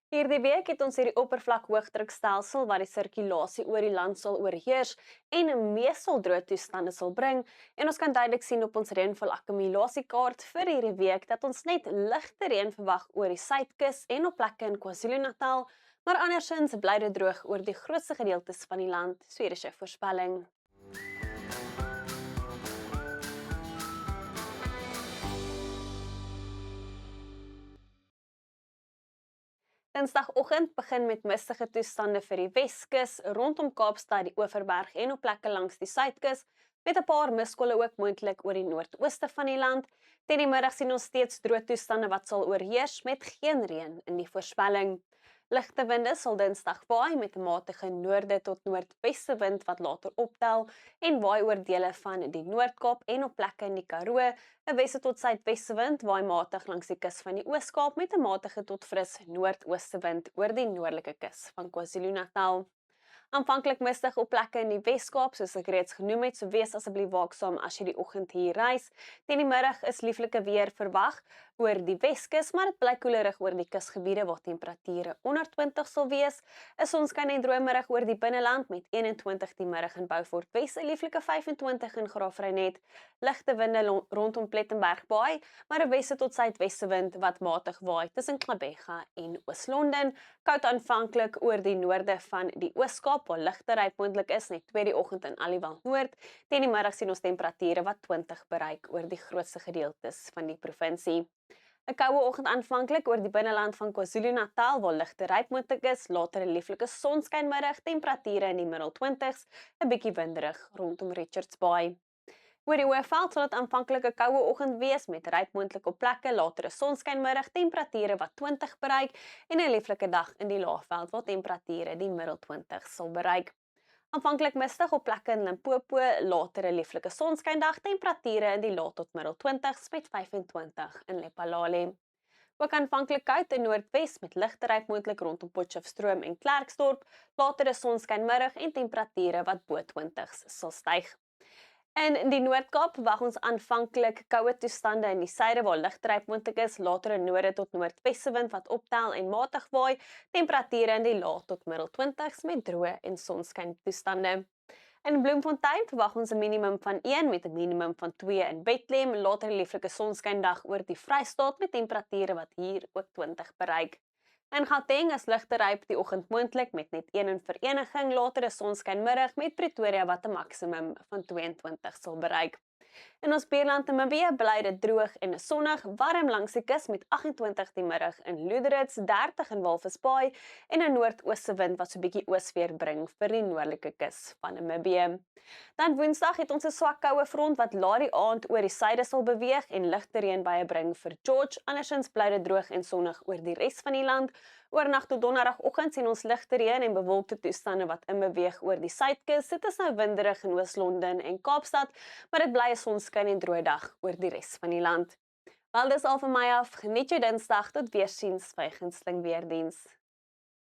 Hierdie week het ons hierdie oppervlakhoogdrukstelsel wat die sirkulasie oor die land sal oorheers en 'n meestal droë toestande sal bring. En ons kan duidelik sien op ons reënval-akkumulasiekaart vir hierdie week dat ons net ligte reën verwag oor die suidkus en op plekke in KwaZulu-Natal, maar andersins bly dit droog oor die grootste gedeeltes van die land. So hier is jou voorspelling. Dinsdagoggend begin met mistige toestande vir die Weskus, rondom Kaapstad, die Oeverberg en op plekke langs die Suidkus, met 'n paar miskolle ook moontlik oor die noordooste van die land. Teen die middag sien ons steeds droë toestande wat sal oorheers met geen reën in die voorspelling. Ligte winde sal Dinsdag waai met 'n matige noorde tot noordweste wind wat later optel en waai oor dele van die Noord-Kaap en op plekke in die Karoo. 'n Weste tot suidweste wind waai matig langs die kus van die Oos-Kaap met 'n matige tot fris noordooste wind oor die noordelike kus van KwaZulu-Natal. Aanvanklik mistig op plekke in die Wes-Kaap, soos ek reeds genoem het, so wees asseblief waaksaam as jy die oggend hier reis. Teen die middag is lieflike weer verwag oor die Weskus, maar dit bly koelerig oor die kusgebiede waar temperature onder 20 sal wees. 'n Sonskyn en droë middag oor die binneland met 21 die middag in Beaufort Wes, 'n lieflike 25 in Graafrenet. Ligte winde rondom Plettenberg Baai, maar 'n weste tot suidweste wind wat matig waai tussen Gqeberha en Oos-London. Koud aanvanklik oor die noorde van die Oos-Kaap waar ligte ryp moontlik is net 2 die oggend in Aliwal Noord. Teen die middag sien ons temperature wat 20 bereik oor die grootste gedeeltes van die provinsie. 'n Koue oggend aanvanklik oor die binneland van KwaZulu-Natal waar ligte ryp moontlik is, later 'n lieflike sonskynmiddag, temperature in die middel 20s, 'n bietjie winderig rondom Richards Bay. Oor die Hoëveld sal dit aanvanklik 'n koue oggend wees met ryp moontlik op plekke, later 'n sonskynmiddag, temperature wat 20 bereik en 'n lieflike dag in die Laagveld waar temperature die middel 20s sal bereik. Aanvanklik mistig op plekke in Limpopo, later 'n lieflike sonskyndag, temperature in die laat tot middel 20s met 25 in Lephalale. Ook aanvanklik koud in Noordwes met ligte ryp moontlik rondom Potchefstroom en Klerksdorp, later 'n sonskynmiddag en temperature wat bo 20s sal styg. In die Noord-Kaap wag ons aanvanklik koue toestande in die suide waar ligdryp moontlik is, later 'n noorde tot noordweste wind wat optel en matig waai, temperature in die laat tot middel 20s met droë en sonskyn toestande. In Bloemfontein verwag ons 'n minimum van 1 met 'n minimum van 2 in Bethlehem, later 'n lieflike sonskyndag oor die Vrystaat met temperature wat hier ook 20 bereik. In Gauteng is ligte ryp die oggend moontlik met net 1 in Vereniging, later 'n sonskynmiddag met Pretoria wat 'n maksimum van 22 sal bereik. In ons buurland Namibië bly dit droog en sonnig, warm langs die kus met 28 die middag in Lüderitz, 30 in Walvis Bay en 'n noordooste wind wat so 'n bietjie oosveer bring vir die noordelike kus van Namibië. Dan Woensdag het ons 'n swak koue front wat laat die aand oor die suide sal beweeg en ligte reënbuie bring vir George. Andersins bly dit droog en sonnig oor die res van die land. Oornag tot donderdagoggend sien ons ligte reën en bewolkte toestande wat inbeweeg oor die suidkus. Dit is nou winderig in Oos-London en Kaapstad, maar dit bly 'n sonskyn en droë dag oor die res van die land. Wel, dis al van my af. Geniet jou Dinsdag, tot weersiens by gunsteling weerdiens.